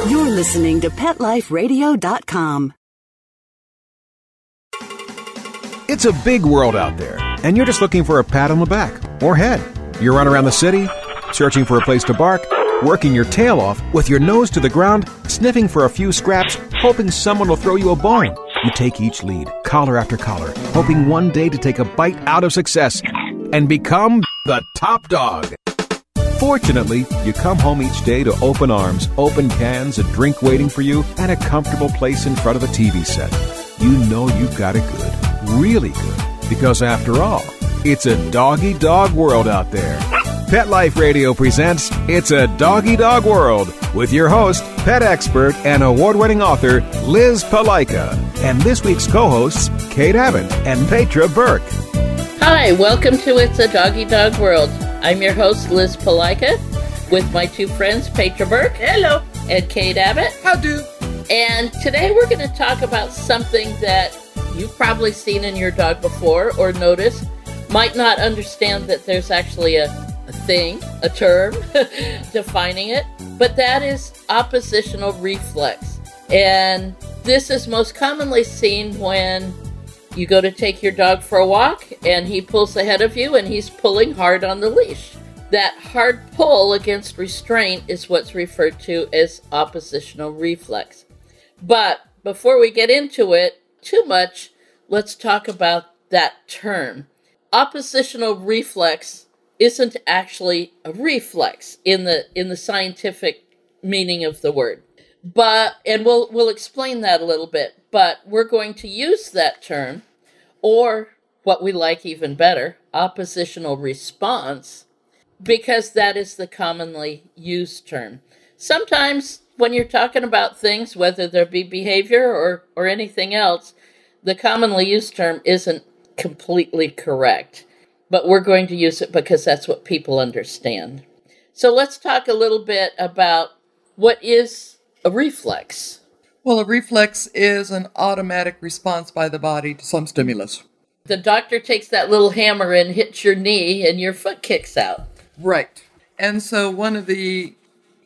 You're listening to PetLifeRadio.com. It's a big world out there, and you're just looking for a pat on the back or head. You run around the city, searching for a place to bark, working your tail off with your nose to the ground, sniffing for a few scraps, hoping someone will throw you a bone. You take each lead, collar after collar, hoping one day to take a bite out of success and become the top dog. Fortunately, you come home each day to open arms, open cans, a drink waiting for you, and a comfortable place in front of the TV set. You know you've got it good, really good, because after all, it's a doggy dog world out there. Pet Life Radio presents It's a Doggy Dog World with your host, pet expert and award-winning author Liz Palaika, and this week's co-hosts Kate Abbott and Petra Burke. Hi, welcome to It's a Doggy Dog World. I'm your host, Liz Palaika, with my two friends, Petra Burke. Hello. And Kate Abbott. How do? And today we're going to talk about something that you've probably seen in your dog before or noticed. Might not understand that there's actually a thing, a term, defining it, but that is oppositional reflex. And this is most commonly seen when you go to take your dog for a walk and he pulls ahead of you and he's pulling hard on the leash. That hard pull against restraint is what's referred to as oppositional reflex. But before we get into it too much, let's talk about that term. Oppositional reflex isn't actually a reflex in the scientific meaning of the word. And we'll explain that a little bit, but we're going to use that term, or what we like even better, oppositional response, because that is the commonly used term. Sometimes when you're talking about things, whether there be behavior or anything else, the commonly used term isn't completely correct. But we're going to use it because that's what people understand. So let's talk a little bit about what is a reflex. Well, a reflex is an automatic response by the body to some stimulus. The doctor takes that little hammer and hits your knee and your foot kicks out. Right. And so one of the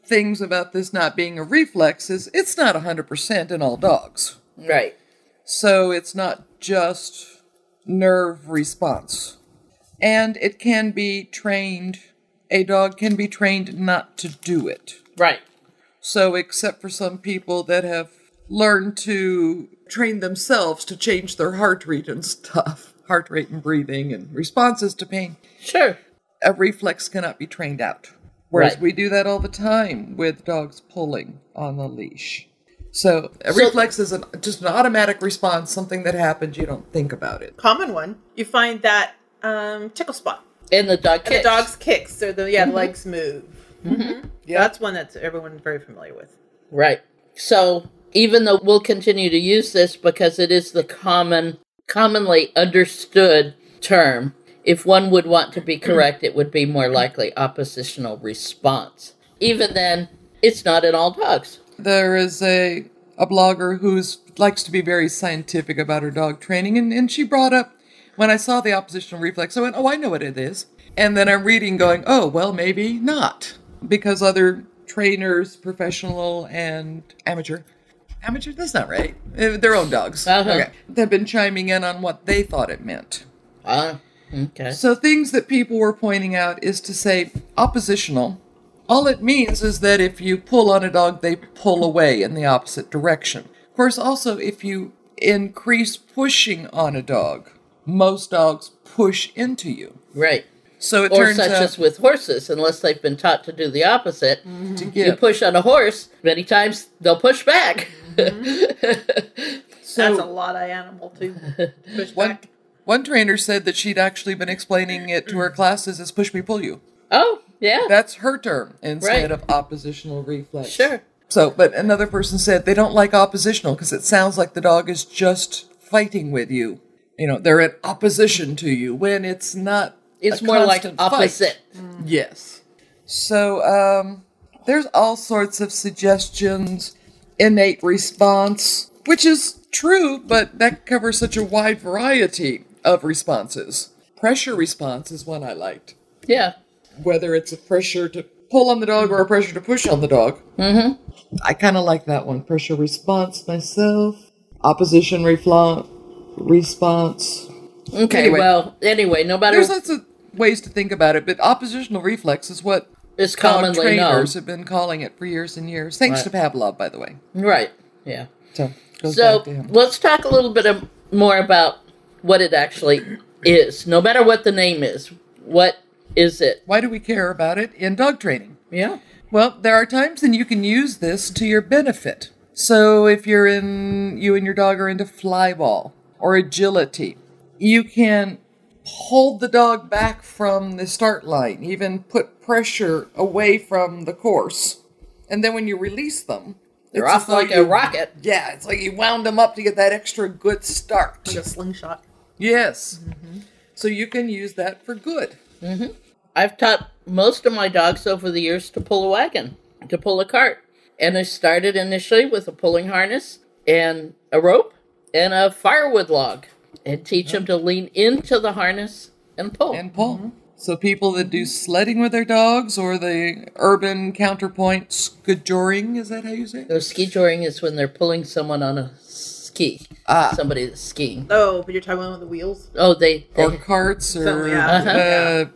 things about this not being a reflex is it's not 100% in all dogs. Right. So it's not just nerve response. And it can be trained, a dog can be trained not to do it. Right. So except for some people that have learned to train themselves to change their heart rate and stuff, heart rate and breathing and responses to pain. Sure. A reflex cannot be trained out. Whereas Right. we do that all the time with dogs pulling on the leash. So a reflex is just an automatic response, something that happens, you don't think about it. Common one. You find that tickle spot. And the dog kicks. And the dog's kicks, or the legs move. Mm-hmm. Yeah, that's one that everyone's very familiar with. Right. So even though we'll continue to use this because it is the commonly understood term, if one would want to be correct, it would be more likely oppositional response. Even then, it's not in all dogs. There is a blogger who likes to be very scientific about her dog training, and she brought up, when I saw the oppositional reflex, I went, oh, I know what it is. And then I'm reading going, oh, well, maybe not. Because other trainers, professional and amateur, that's not right. Their own dogs. Uh-huh. Okay. They've been chiming in on what they thought it meant. Okay. So things that people were pointing out is to say oppositional. All it means is that if you pull on a dog, they pull away in the opposite direction. Of course, also, if you increase pushing on a dog, most dogs push into you. Right. So it or turns such out, as with horses, unless they've been taught to do the opposite. Mm-hmm. To You give. push on a horse, many times they'll push back. Mm-hmm. So That's a lot of animal to push back. One trainer said that she'd actually been explaining it to her classes as push me, pull you. Oh, yeah. That's her term instead Right. of oppositional reflex. Sure. So, but another person said they don't like oppositional because it sounds like the dog is just fighting with you. You know, they're in opposition to you when it's not. It's a more like constant fight. opposite. Yes. So, there's all sorts of suggestions, innate response, which is true, but that covers such a wide variety of responses. Pressure response is one I liked. Yeah. Whether it's a pressure to pull on the dog or a pressure to push on the dog. Mm-hmm. I kind of like that one. Pressure response myself. Opposition response. Okay, anyway, no matter... There's lots of ways to think about it, but oppositional reflex is what It's dog commonly trainers known. have been calling it for years and years. Thanks to Pavlov, by the way. Right, yeah. So, goes So back to him. let's talk a little bit more about what it actually is. No matter what the name is, what is it? Why do we care about it in dog training? Yeah. Well, there are times when you can use this to your benefit. So if you and your dog are into fly ball or agility, you can hold the dog back from the start line, even put pressure away from the course. And then when you release them, They're it's off as though like a rocket. Yeah, it's like you wound them up to get that extra good start. Like a slingshot. Yes. Mm-hmm. So you can use that for good. Mm-hmm. I've taught most of my dogs over the years to pull a wagon, to pull a cart. And I started initially with a pulling harness and a rope and a firewood log and teach them to lean into the harness and pull. Mm-hmm. So people that do sledding with their dogs or the urban counterpoint skijoring, is that how you say it? So skijoring is when they're pulling someone on a ski. Somebody that's skiing. Oh, but you're talking about the wheels? Oh, they Or carts or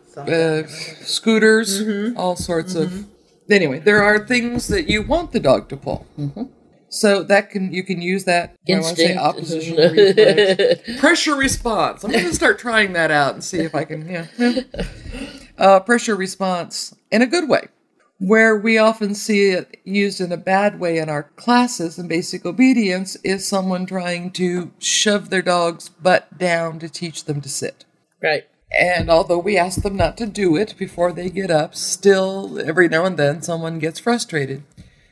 scooters, all sorts of... Anyway, there are things that you want the dog to pull. Mm-hmm. So you can use that. I want to say oppositional reflex. Pressure response. I'm going to start trying that out and see if I can. Pressure response in a good way, where we often see it used in a bad way in our classes in basic obedience is someone trying to shove their dog's butt down to teach them to sit. Right. And although we ask them not to do it before they get up, still every now and then someone gets frustrated.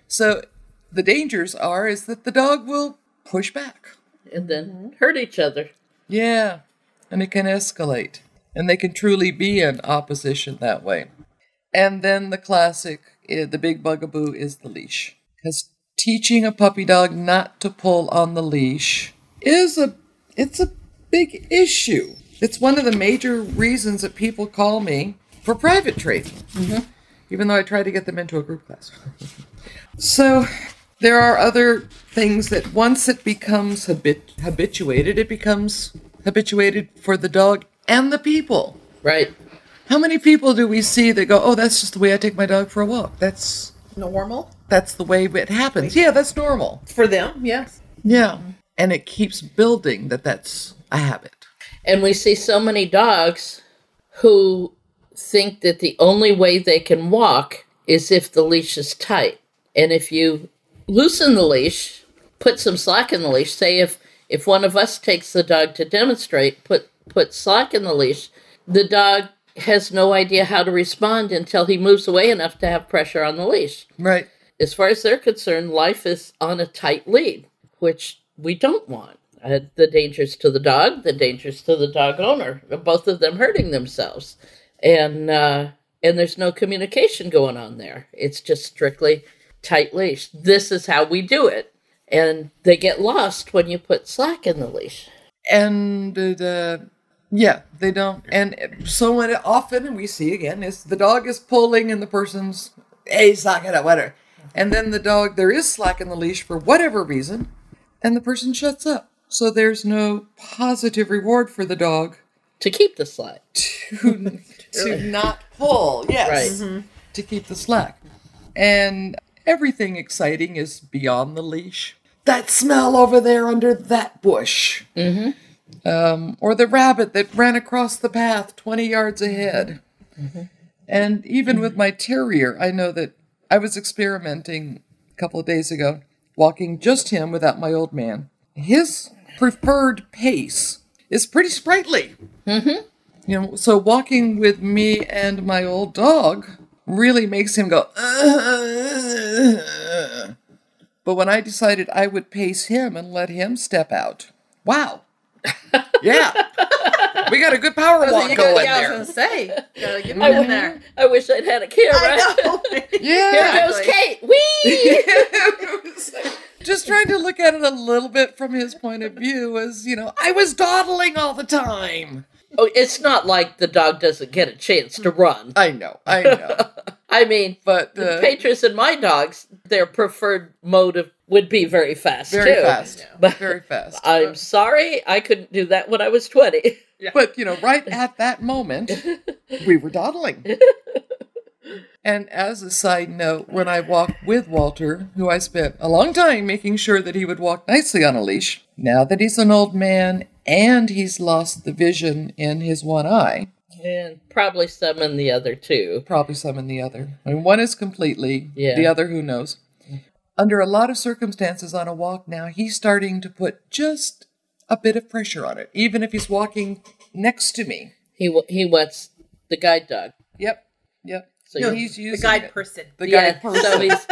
So the dangers is that the dog will push back. And then hurt each other. Yeah. And it can escalate. And they can truly be in opposition that way. And then the classic, the big bugaboo is the leash. Because teaching a puppy dog not to pull on the leash it's a big issue. It's one of the major reasons that people call me for private training, even though I try to get them into a group class. So there are other things that once it becomes habituated, it becomes habituated for the dog and the people. Right. How many people do we see that go, oh, that's just the way I take my dog for a walk? That's normal. That's the way it happens. Yeah, that's normal. For them, yes. Yeah. And it keeps building that's a habit. And we see so many dogs who think that the only way they can walk is if the leash is tight. And if you loosen the leash, put some slack in the leash, say if one of us takes the dog to demonstrate, put slack in the leash, the dog has no idea how to respond until he moves away enough to have pressure on the leash. Right. As far as they're concerned, life is on a tight lead, which we don't want. The dangers to the dog, the dangers to the dog owner, both of them hurting themselves. And there's no communication going on there. It's just strictly tight leash. This is how we do it. And they get lost when you put slack in the leash. And, they don't. And so often we see again is the dog is pulling and the person's, hey, slack it up, whatever. And then there is slack in the leash for whatever reason, and the person shuts up. So there's no positive reward for the dog to keep the slack. To not pull, yes. Right. Mm-hmm. To keep the slack. And everything exciting is beyond the leash. That smell over there under that bush. Mm-hmm. Or the rabbit that ran across the path 20 yards ahead. Mm-hmm. And even with my terrier, I know that I was experimenting a couple of days ago, walking just him without my old man. His preferred pace is pretty sprightly. Mm-hmm. So walking with me and my old dog really makes him go, But when I decided I would pace him and let him step out, wow. Yeah. We got a good power walk going there. I was going to say. Gotta get in there. I wish I'd had a camera. I know. Yeah. Here goes Kate. Whee! Just trying to look at it a little bit from his point of view as, I was dawdling all the time. Oh, it's not like the dog doesn't get a chance to run. I know. I mean, But Petra's and my dogs, their preferred mode would be very fast, very too. fast. But Very fast. I'm sorry, I couldn't do that when I was 20. But, right at that moment, we were dawdling. And as a side note, when I walked with Walter, who I spent a long time making sure that he would walk nicely on a leash, now that he's an old man and he's lost the vision in his one eye. And probably some in the other, too. Probably some in the other. I mean, one is completely, the other, who knows. Under a lot of circumstances on a walk now, he's starting to put just a bit of pressure on it, even if he's walking next to me. He wants the guide dog. Yep. So he's using the guide person. The guide person. So he's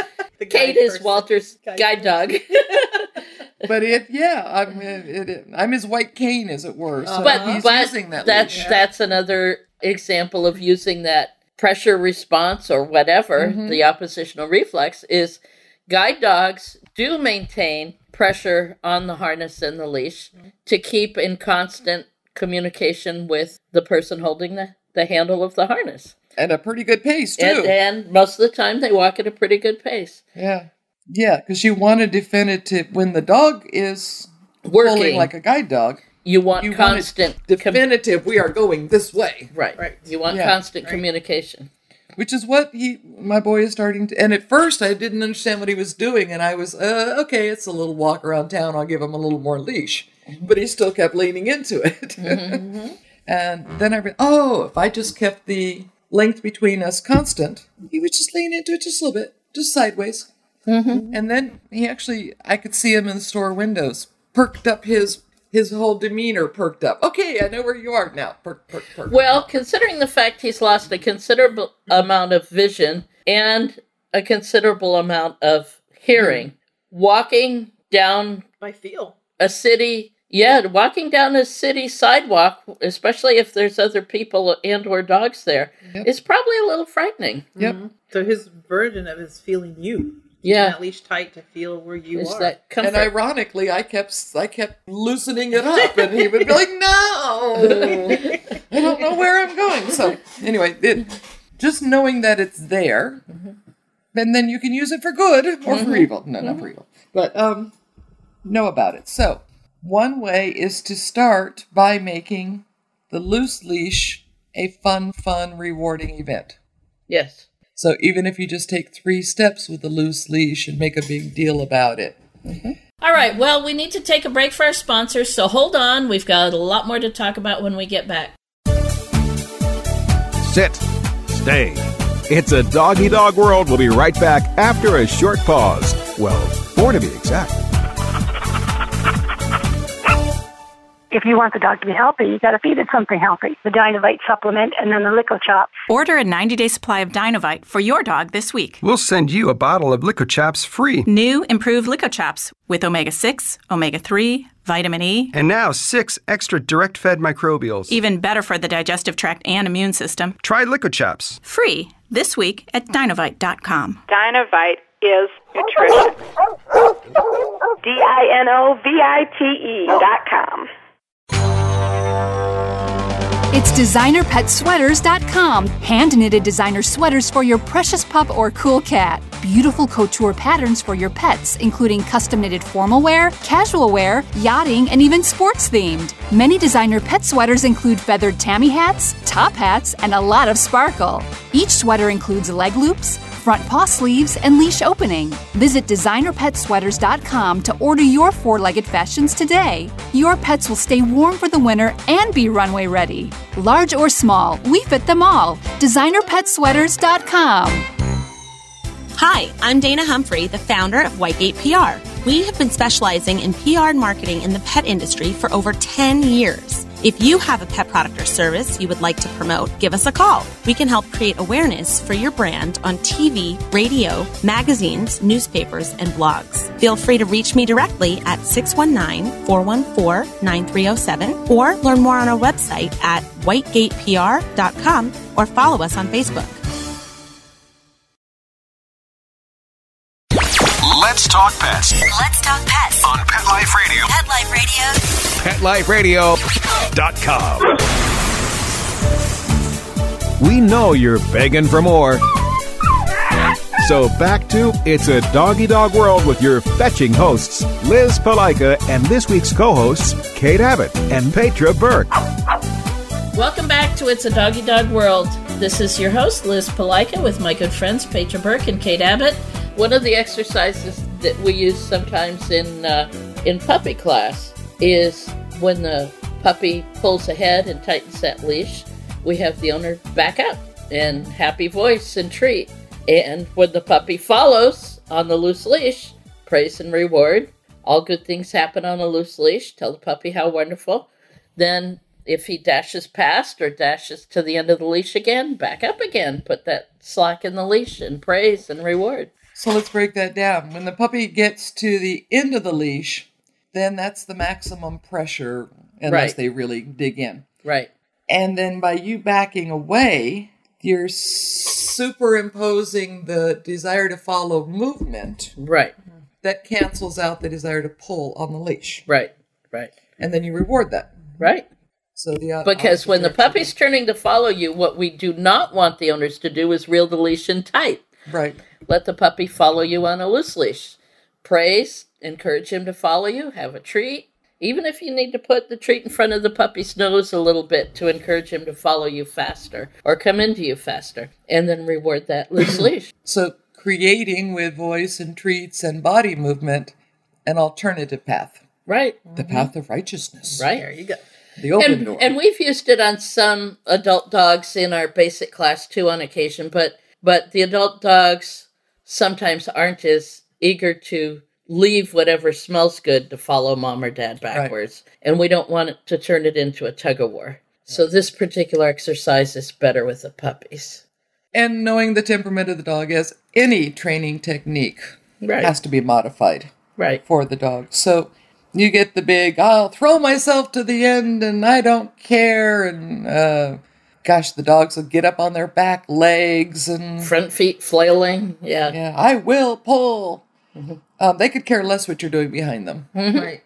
Kate is person. Walter's guide dog. But I'm his white cane, as it were. So he's using that leash. That's another example of using that pressure response or whatever, the oppositional reflex, is guide dogs do maintain pressure on the harness and the leash to keep in constant communication with the person holding the handle of the harness. At a pretty good pace, too. And most of the time they walk at a pretty good pace. Yeah, because you want a definitive, when the dog is pulling like a guide dog, you want constant definitive, we are going this way. Right. You want constant communication. Which is what my boy is starting to, and at first I didn't understand what he was doing, and I was, okay, it's a little walk around town, I'll give him a little more leash. But he still kept leaning into it. And then I realized, if I just kept the length between us constant, he would just lean into it just a little bit, just sideways. And then I could see him in the store windows, perked up his whole demeanor perked up. Okay, I know where you are now. Perk. Well, considering the fact he's lost a considerable amount of vision and a considerable amount of hearing, walking down I feel. a city, walking down a city sidewalk, especially if there's other people and or dogs there, is probably a little frightening. Yep. So his version of is feeling you. Yeah. At least tight to feel where you are. That comfort. And ironically, I kept loosening it up, and he would be like, "No, I don't know where I'm going." So anyway, just knowing that it's there, and then you can use it for good or for evil. No, not for evil, but know about it. So one way is to start by making the loose leash a fun, rewarding event. Yes. So even if you just take 3 steps with the loose leash and make a big deal about it. All right, well, we need to take a break for our sponsors, so hold on. We've got a lot more to talk about when we get back. Sit. Stay. It's a doggy dog world. We'll be right back after a short pause. Well, 4 to be exact. If you want the dog to be healthy, you got to feed it something healthy. The Dynovite supplement and then the Lico Chops. Order a 90-day supply of Dynovite for your dog this week. We'll send you a bottle of Lico Chops free. New improved Lico Chops with omega-6, omega-3, vitamin E. And now 6 extra direct-fed microbials. Even better for the digestive tract and immune system. Try Lico Chops. Free this week at Dynovite.com. Dynovite is nutrition. DINOVITE.com. It's designerpetsweaters.com. Hand-knitted designer sweaters for your precious pup or cool cat. Beautiful couture patterns for your pets, including custom-knitted formal wear, casual wear, yachting, and even sports-themed. Many designer pet sweaters include feathered tammy hats, top hats, and a lot of sparkle. Each sweater includes leg loops, front paw sleeves, and leash opening. Visit designerpetsweaters.com to order your 4-legged fashions today. Your pets will stay warm for the winter and be runway ready. Large or small, we fit them all. designerpetsweaters.com. Hi, I'm Dana Humphrey, the founder of Whitegate PR. We have been specializing in PR and marketing in the pet industry for over 10 years. If you have a pet product or service you would like to promote, give us a call. We can help create awareness for your brand on TV, radio, magazines, newspapers, and blogs. Feel free to reach me directly at 619-414-9307 or learn more on our website at whitegatepr.com or follow us on Facebook. Let's talk pets. Let's talk pets On Pet Life Radio. Pet Life Radio. PetLifeRadio.com. We know you're begging for more. So back to It's a Doggy Dog World with your fetching hosts, Liz Palika, and this week's co-hosts, Kate Abbott and Petra Burke. Welcome back to It's a Doggy Dog World. This is your host, Liz Palika, with my good friends, Petra Burke and Kate Abbott. One of the exercises that we use sometimes in puppy class is when the puppy pulls ahead and tightens that leash, we have the owner back up and happy voice and treat. And when the puppy follows on the loose leash, praise and reward. All good things happen on a loose leash. Tell the puppy how wonderful. Then if he dashes past or dashes to the end of the leash again, back up again. Put that slack in the leash and praise and reward. So let's break that down. When the puppy gets to the end of the leash, then that's the maximum pressure unless they really dig in. Right. And then by you backing away, you're superimposing the desire to follow movement. Right. That cancels out the desire to pull on the leash. Right. Right. And then you reward that. Right. So because when the puppy's turning to follow you, what we do not want the owners to do is reel the leash in tight. Right. Let the puppy follow you on a loose leash. Praise, encourage him to follow you, have a treat. Even if you need to put the treat in front of the puppy's nose a little bit to encourage him to follow you faster or come into you faster, and then reward that loose leash. So creating with voice and treats and body movement an alternative path. Right. The path of righteousness. Right. There you go. The open door. And we've used it on some adult dogs in our basic class too on occasion, but the adult dogs sometimes aren't as eager to leave whatever smells good to follow mom or dad backwards. Right. And we don't want it to turn it into a tug-of-war. So this particular exercise is better with the puppies. And knowing the temperament of the dog, as any training technique has to be modified for the dog. So you get the big, I'll throw myself to the end and I don't care. And the dogs will get up on their back legs and front feet flailing. Yeah, I will pull. Mm-hmm. They could care less what you're doing behind them. Mm-hmm. Right.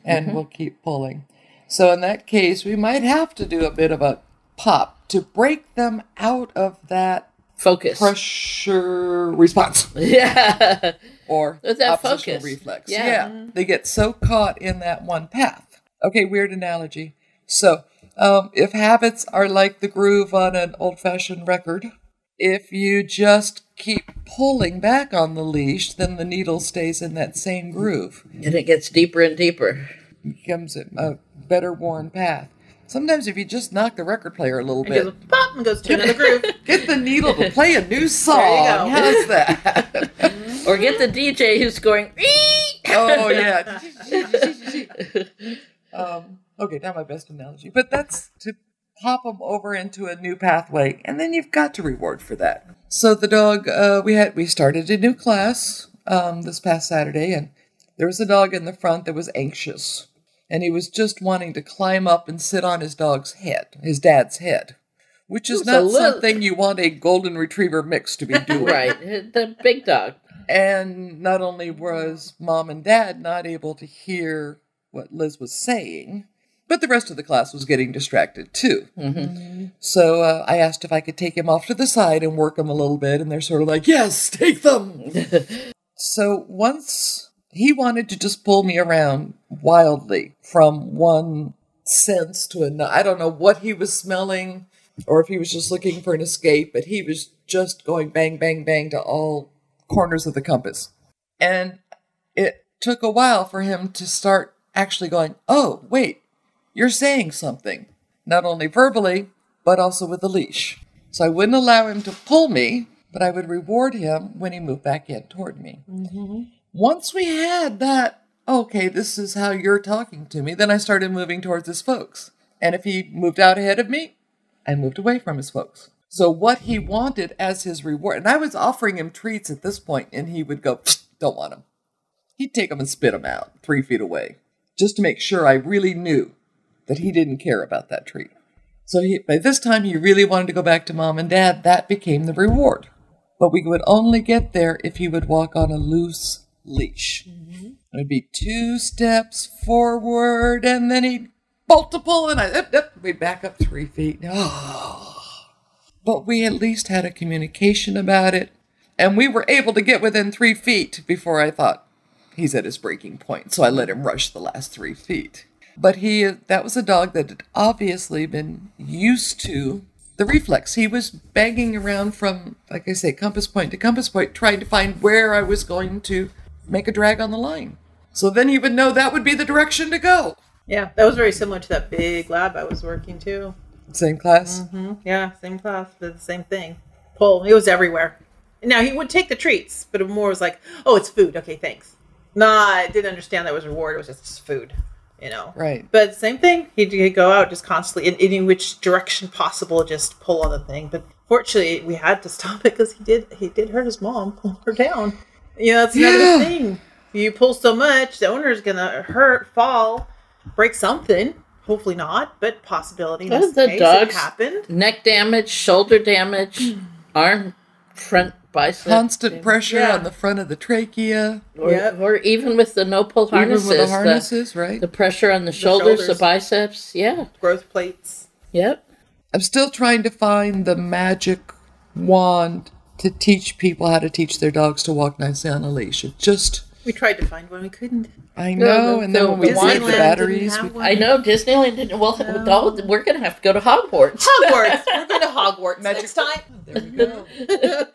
And we'll keep pulling. So in that case, we might have to do a bit of a pop to break them out of that focus pressure response. Yeah. Or that oppositional focus. reflex. Yeah. They get so caught in that one path. Okay, weird analogy. So if habits are like the groove on an old-fashioned record, if you just keep pulling back on the leash, then the needle stays in that same groove. And it gets deeper and deeper. It becomes a better worn path. Sometimes if you just knock the record player a little bit. It goes pop and goes to another groove. Get the needle to play a new song. There you go. How's that? Or get the DJ who's going, oh, yeah. Okay, not my best analogy. But that's to pop them over into a new pathway, and then you've got to reward for that. So the dog, we started a new class this past Saturday, and there was a dog in the front that was anxious, and he was just wanting to climb up and sit on his dad's head, which is not something you want a golden retriever mix to be doing. Right, the big dog. And not only was mom and dad not able to hear what Liz was saying, but the rest of the class was getting distracted too. Mm-hmm. So I asked if I could take him off to the side and work him a little bit, and they're sort of like, yes, take them. So once he wanted to just pull me around wildly from one sense to another. I don't know what he was smelling or if he was just looking for an escape, but he was just going bang, bang, bang to all corners of the compass. And it took a while for him to start actually going, oh, wait, you're saying something, not only verbally, but also with the leash. So I wouldn't allow him to pull me, but I would reward him when he moved back in toward me. Mm-hmm. Once we had that, okay, this is how you're talking to me, then I started moving towards his folks. And if he moved out ahead of me, I moved away from his folks. So what he wanted as his reward, and I was offering him treats at this point, and he would go, don't want them. He'd take them and spit them out 3 feet away, just to make sure I really knew that he didn't care about that treat. So by this time, he really wanted to go back to mom and dad. That became the reward. But we would only get there if he would walk on a loose leash. Mm-hmm. It would be 2 steps forward, and then he'd bolt to pull, and we'd back up 3 feet. Oh. But we at least had a communication about it. And we were able to get within 3 feet before I thought he's at his breaking point. So I let him rush the last 3 feet. But that was a dog that had obviously been used to the reflex. He was banging around from, like I say, compass point to compass point, trying to find where I was going to make a drag on the line. So then he would know that would be the direction to go. Yeah, that was very similar to that big lab I was working to. Same class? Mm-hmm. Yeah, same class. Did the same thing. Pull. He was everywhere. Now, he would take the treats, but it more was like, oh, it's food. Okay, thanks. Nah, I didn't understand that was reward. It was just food, you know. Right. But same thing. He'd go out just constantly, in which direction possible, just pull on the thing. But fortunately, we had to stop it because he did hurt his mom, pull her down. You know, that's another thing. You pull so much, the owner's going to hurt, fall, break something. Hopefully not, but possibility in this case. It happened. Neck damage, shoulder damage, arm, front bicep. Constant pressure on the front of the trachea. Or even with the no-pull harnesses. Even with the harnesses, right? The pressure on the shoulders, the biceps, growth plates. Yep. I'm still trying to find the magic wand to teach people how to teach their dogs to walk nicely on a leash. We tried to find one, we couldn't. I know, and then when we wanted the batteries... I know, Disneyland didn't... Well, we're going to have to go to Hogwarts. Hogwarts! We're going to Hogwarts next time. There we go.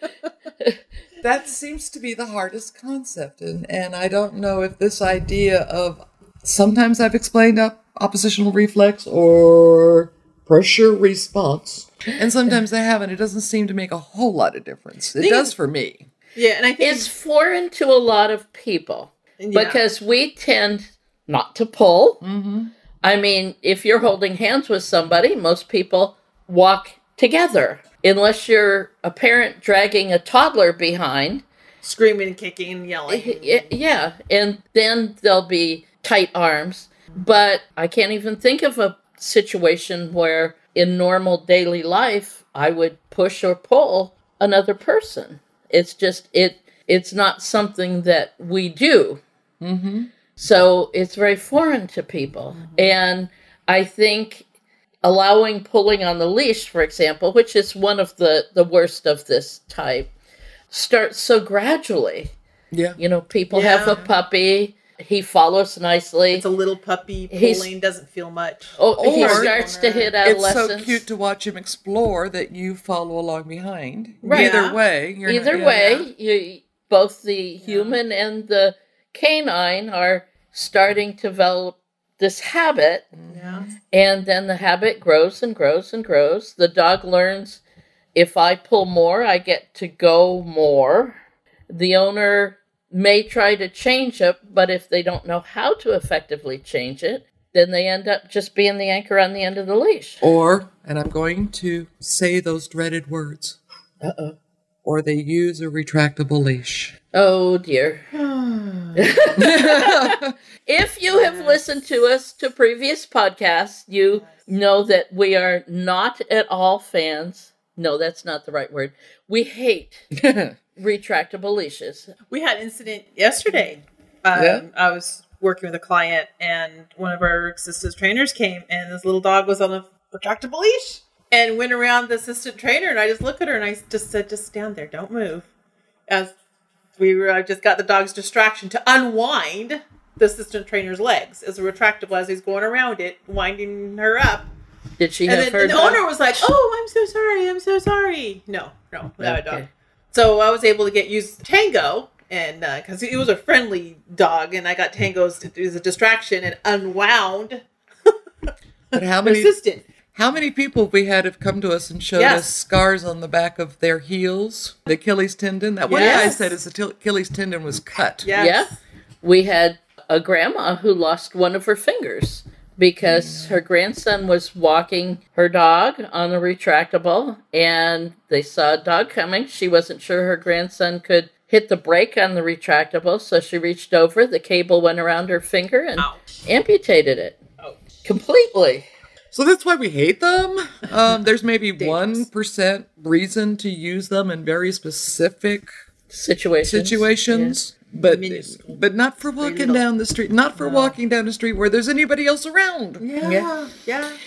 That seems to be the hardest concept, and I don't know if this idea of... Sometimes I've explained oppositional reflex or pressure response, and sometimes I haven't. It doesn't seem to make a whole lot of difference. It does for me. Yeah, and I think it's foreign to a lot of people because we tend not to pull. Mm-hmm. I mean, if you're holding hands with somebody, most people walk together. Unless you're a parent dragging a toddler behind. Screaming and kicking and yelling. Yeah, and then there'll be tight arms. But I can't even think of a situation where in normal daily life I would push or pull another person. It's just, it's not something that we do. Mm-hmm. So it's very foreign to people. Mm-hmm. And I think allowing pulling on the leash, for example, which is one of the worst of this type, starts so gradually. Yeah. You know, people have a puppy. He follows nicely. It's a little puppy. Pulling doesn't feel much. He starts to hit adolescence. It's so cute to watch him explore that you follow along behind. Right. Either way. Both the human and the canine are starting to develop this habit. Yeah. And then the habit grows and grows and grows. The dog learns, if I pull more, I get to go more. The owner may try to change it, but if they don't know how to effectively change it, then they end up just being the anchor on the end of the leash. Or, and I'm going to say those dreaded words. Uh-oh. Or they use a retractable leash. Oh, dear. If you have listened to us to previous podcasts, you know that we are not at all fans. No, that's not the right word. We hate retractable leashes. We had an incident yesterday. I was working with a client, and one of our assistant trainers came, and this little dog was on a retractable leash and went around the assistant trainer, and I just looked at her and I just said, just stand there, don't move. I just got the dog's distraction to unwind the assistant trainer's legs as a retractable as he's going around it, winding her up. Did she have her And the owner was like, oh, I'm so sorry. No, without a dog. So I was able to use Tango, and because it was a friendly dog, and I got Tango's to do the distraction and unwound. But how many people we had have come to us and showed us scars on the back of their heels, the Achilles tendon? That one guy said his Achilles tendon was cut. Yes. Yeah. We had a grandma who lost one of her fingers because her grandson was walking her dog on the retractable, and they saw a dog coming. She wasn't sure her grandson could hit the brake on the retractable, so she reached over, the cable went around her finger and amputated it completely. So that's why we hate them. There's maybe 1% reason to use them in very specific situations. But not for walking down the street. Not for walking down the street where there's anybody else around. Yeah.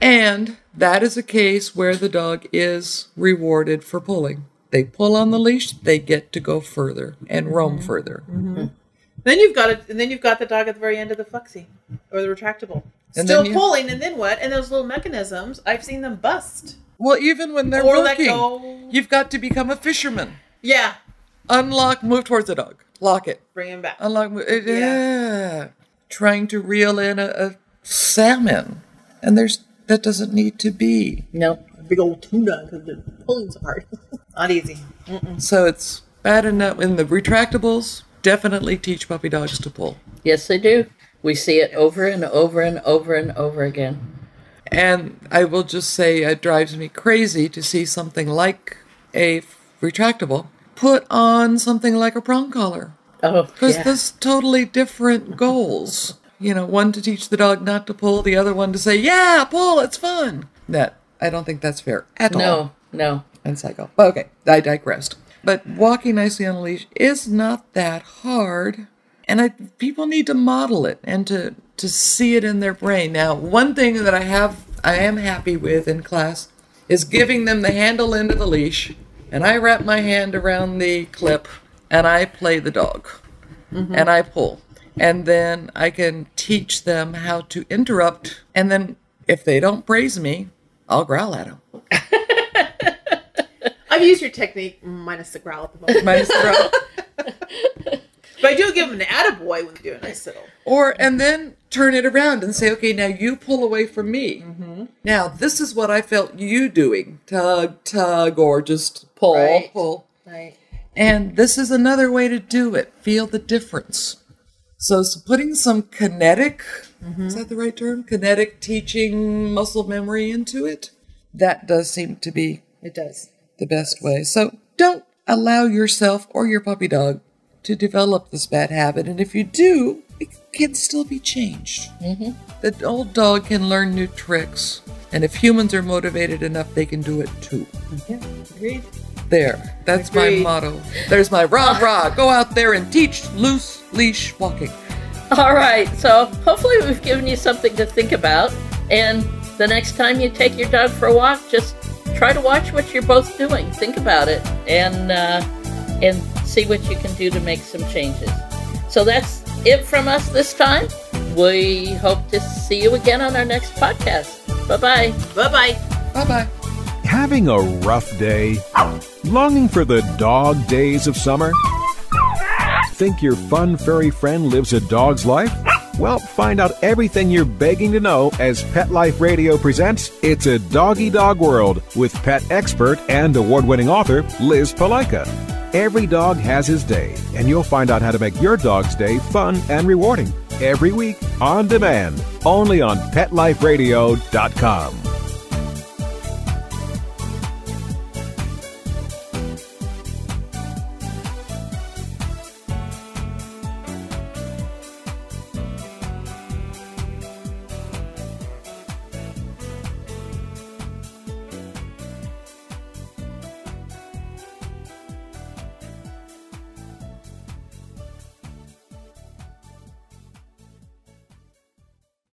And that is a case where the dog is rewarded for pulling. they pull on the leash, they get to go further and roam further. Then you've got the dog at the very end of the flexi or the retractable, And still then pulling, and then what? And those little mechanisms, I've seen them bust. Well, even when they're Or let working, go. you've got to become a fisherman. Yeah, Unlock, move towards the dog, lock it, bring him back. unlock. Trying to reel in a salmon, and that doesn't need to be. No. A big old tuna because they're pulling so hard. Not easy. So it's bad enough. In the retractables, definitely teach puppy dogs to pull. Yes, they do. We see it over and over and over and over again. And I will just say it drives me crazy to see something like a retractable put on something like a prong collar. Oh, Because yeah. there's totally different goals. You know, one to teach the dog not to pull, the other one to say, yeah, pull, it's fun. I don't think that's fair at all. No. And psycho. But okay, I digressed. But walking nicely on a leash is not that hard. And people need to model it and to see it in their brain. Now, one thing that I am happy with in class is giving them the handle end of the leash, and I wrap my hand around the clip, and I play the dog, and I pull. And then I can teach them how to interrupt, and then if they don't praise me, I'll growl at them. I've used your technique minus the growl at the moment. Minus the growl. But I do give them an attaboy when they do a nice siddle. And then turn it around and say, okay, now you pull away from me. Now, this is what I felt you doing. Tug, or just pull. Right. And this is another way to do it. Feel the difference. So putting some kinetic, is that the right term? Kinetic teaching muscle memory into it. That does seem to be the best way. So don't allow yourself or your puppy dog to develop this bad habit. And if you do, it can still be changed. The old dog can learn new tricks. And if humans are motivated enough, they can do it too. Agreed. There. That's Agreed. my motto. There's my rah-rah. Go out there and teach loose leash walking. All right, so hopefully we've given you something to think about. And the next time you take your dog for a walk, just try to watch what you're both doing. Think about it and see what you can do to make some changes. So that's it from us this time. We hope to see you again on our next podcast. Bye-bye. Bye-bye. Bye-bye. Having a rough day? Longing for the dog days of summer? Think your fun furry friend lives a dog's life? Well, find out everything you're begging to know as Pet Life Radio presents It's a Doggy Dog World with pet expert and award-winning author Liz Palaika. Every dog has his day, and you'll find out how to make your dog's day fun and rewarding every week on demand, only on PetLifeRadio.com.